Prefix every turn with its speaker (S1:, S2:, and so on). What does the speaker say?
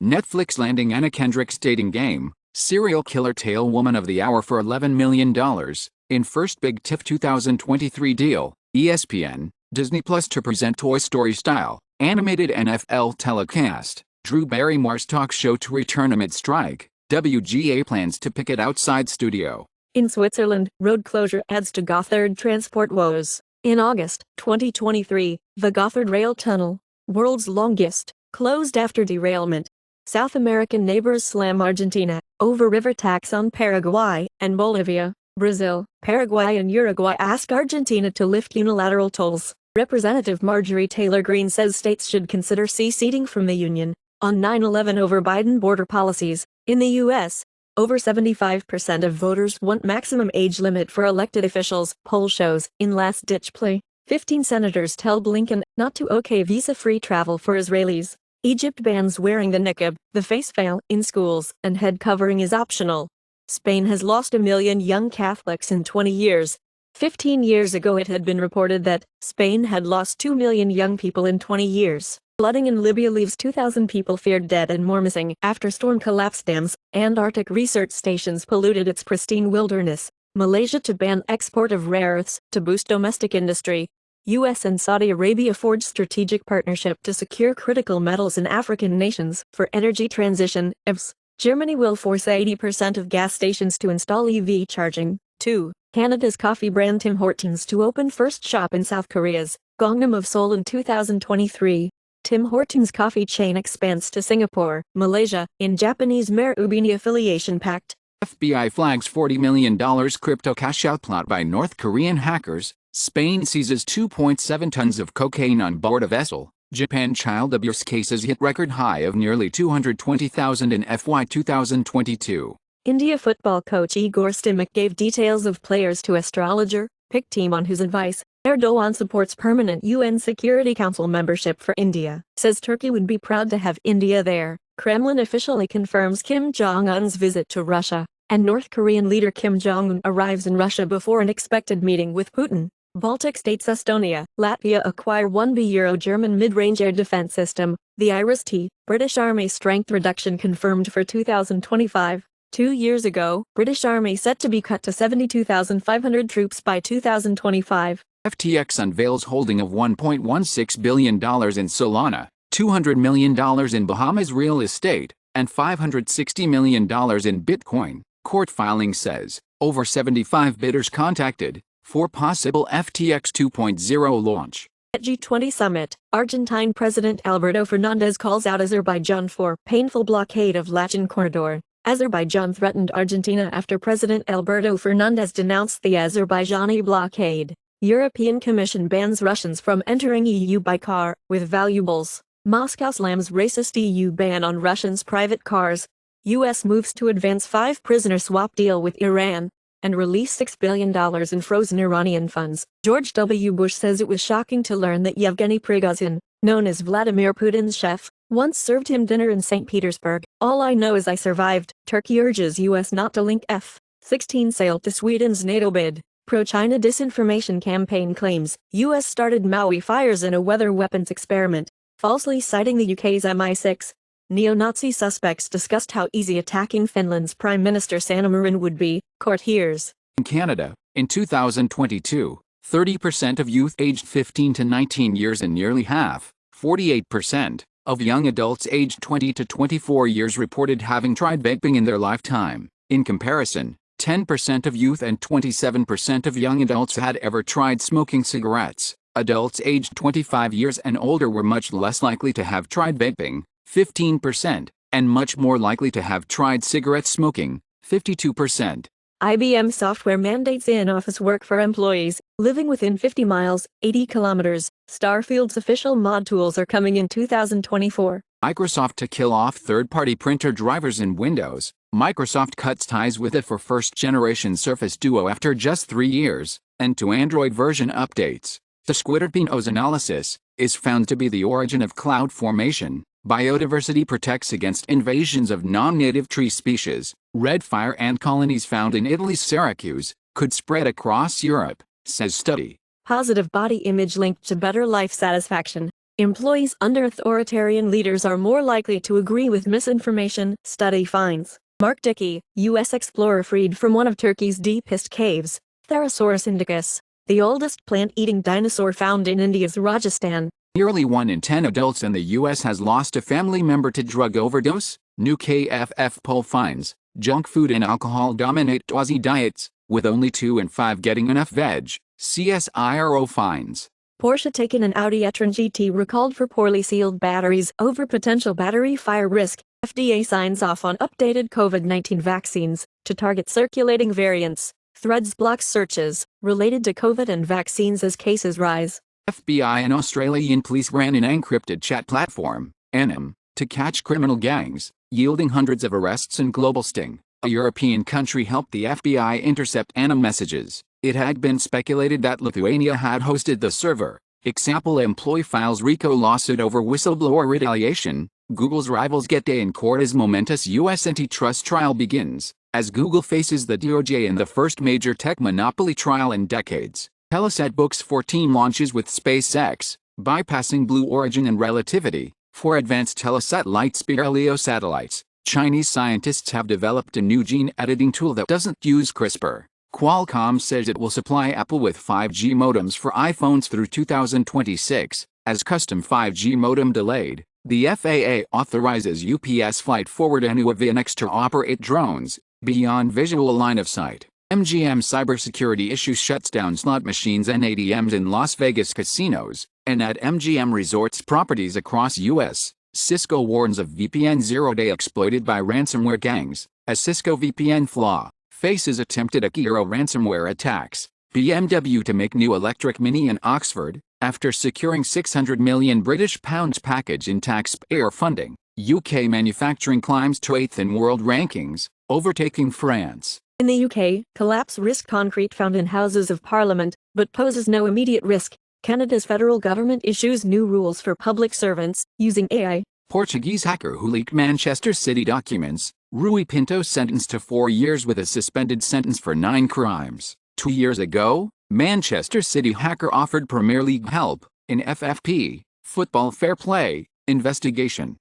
S1: Netflix landing Anna Kendrick's dating game, serial killer tale woman of the hour for $11 million, in first big TIFF 2023 deal, ESPN, Disney Plus to present Toy Story-style, animated NFL telecast, Drew Barrymore's talk show to return amid strike, WGA plans to picket outside studio.
S2: In Switzerland, road closure adds to Gotthard transport woes. In August 2023, the Gotthard Rail Tunnel, world's longest, closed after derailment. South American neighbors slam Argentina over river tax on Paraguay and Bolivia. Brazil, Paraguay and Uruguay ask Argentina to lift unilateral tolls. Representative Marjorie Taylor Greene says states should consider seceding from the union on 9/11 over Biden border policies. In the U.S., over 75% of voters want maximum age limit for elected officials, poll shows. In last-ditch play, 15 senators tell Blinken not to okay visa-free travel for Israelis. Egypt bans wearing the niqab, the face veil, in schools, and head covering is optional. Spain has lost 1 million young Catholics in 20 years. 15 years ago it had been reported that Spain had lost 2 million young people in 20 years. Flooding in Libya leaves 2,000 people feared dead and more missing after storm collapsed dams. Antarctic research stations polluted its pristine wilderness. Malaysia to ban export of rare earths to boost domestic industry. U.S. and Saudi Arabia forge strategic partnership to secure critical metals in African nations for energy transition. EVs. Germany will force 80% of gas stations to install EV charging. 2. Canada's coffee brand Tim Hortons to open first shop in South Korea's Gangnam of Seoul in 2023. Tim Hortons coffee chain expands to Singapore, Malaysia, in Japanese Marubeni affiliation pact.
S1: FBI flags $40 million crypto cash-out plot by North Korean hackers. Spain seizes 2.7 tons of cocaine on board a vessel. Japan child abuse cases hit record high of nearly 220,000 in FY 2022.
S2: India football coach Igor Stimac gave details of players to astrologer, pick team on whose advice. Erdogan supports permanent UN Security Council membership for India, says Turkey would be proud to have India there. Kremlin officially confirms Kim Jong-un's visit to Russia, and North Korean leader Kim Jong-un arrives in Russia before an expected meeting with Putin. Baltic states Estonia, Latvia acquire 1B Euro German mid-range air defense system, the Iris-T. British Army strength reduction confirmed for 2025. 2 years ago, British Army set to be cut to 72,500 troops by 2025.
S1: FTX unveils holding of $1.16 billion in Solana, $200 million in Bahamas real estate, and $560 million in Bitcoin. Court filing says, over 75 bidders contacted for possible FTX 2.0 launch.
S2: At G20 summit, Argentine President Alberto Fernandez calls out Azerbaijan for painful blockade of Latin corridor. Azerbaijan threatened Argentina after President Alberto Fernandez denounced the Azerbaijani blockade. European Commission bans Russians from entering EU by car with valuables. Moscow slams racist EU ban on Russians' private cars. US moves to advance 5 prisoner swap deal with Iran and release $6 billion in frozen Iranian funds. George W. Bush says it was shocking to learn that Yevgeny Prigozhin, known as Vladimir Putin's chef, once served him dinner in St. Petersburg. All I know is I survived. Turkey urges US not to link F-16 sail to Sweden's NATO bid. Pro-China disinformation campaign claims US started Maui fires in a weather weapons experiment, falsely citing the UK's MI6. Neo-Nazi suspects discussed how easy attacking Finland's Prime Minister Sanna Marin would be. Court hears.
S1: In Canada, in 2022, 30% of youth aged 15 to 19 years and nearly half, 48%, of young adults aged 20 to 24 years reported having tried vaping in their lifetime. In comparison, 10% of youth and 27% of young adults had ever tried smoking cigarettes. Adults aged 25 years and older were much less likely to have tried vaping, 15%, and much more likely to have tried cigarette smoking, 52%.
S2: IBM software mandates in-office work for employees living within 50 miles, 80 kilometers. Starfield's official mod tools are coming in 2024.
S1: Microsoft to kill off third-party printer drivers in Windows. Microsoft cuts ties with it for first-generation Surface Duo after just 3 years, and to Android version updates. The Squidderpino's analysis is found to be the origin of cloud formation. Biodiversity protects against invasions of non-native tree species. Red fire ant colonies found in Italy's Syracuse could spread across Europe, says study.
S2: Positive body image linked to better life satisfaction. Employees under authoritarian leaders are more likely to agree with misinformation, study finds. Mark Dickey, U.S. explorer freed from one of Turkey's deepest caves, Therosaurus indicus, the oldest plant-eating dinosaur found in India's Rajasthan.
S1: Nearly 1 in 10 adults in the U.S. has lost a family member to drug overdose. New KFF poll finds junk food and alcohol dominate Aussie diets, with only 2 in 5 getting enough veg. CSIRO finds.
S2: Porsche taken an Audi e-tron GT recalled for poorly sealed batteries over potential battery fire risk. FDA signs off on updated COVID-19 vaccines to target circulating variants. Threads blocks searches related to COVID and vaccines as cases rise.
S1: FBI and Australian police ran an encrypted chat platform, ANOM, to catch criminal gangs, yielding hundreds of arrests and global sting. A European country helped the FBI intercept ANOM messages. It had been speculated that Lithuania had hosted the server. Example: employee files RICO lawsuit over whistleblower retaliation. Google's rivals get day in court as momentous U.S. antitrust trial begins, as Google faces the DOJ in the first major tech monopoly trial in decades. Telesat books 14 launches with SpaceX, bypassing Blue Origin and Relativity. For advanced Telesat Lightspeed LEO satellites, Chinese scientists have developed a new gene editing tool that doesn't use CRISPR. Qualcomm says it will supply Apple with 5G modems for iPhones through 2026, as custom 5G modem delayed. The FAA authorizes UPS Flight Forward and Avionics to operate drones beyond visual line of sight. MGM cybersecurity issues shuts down slot machines and ATMs in Las Vegas casinos and at MGM Resorts properties across U.S. Cisco warns of VPN zero-day exploited by ransomware gangs, as Cisco VPN flaw faces attempted Akira ransomware attacks. BMW to make new electric Mini in Oxford, after securing £600 million package in taxpayer funding. UK manufacturing climbs to 8th in world rankings, overtaking France.
S2: In the UK, collapse risk concrete found in Houses of Parliament, but poses no immediate risk. Canada's federal government issues new rules for public servants using AI.
S1: Portuguese hacker who leaked Manchester City documents, Rui Pinto sentenced to 4 years with a suspended sentence for 9 crimes. 2 years ago, Manchester City hacker offered Premier League help in FFP, Football Fair Play, investigation.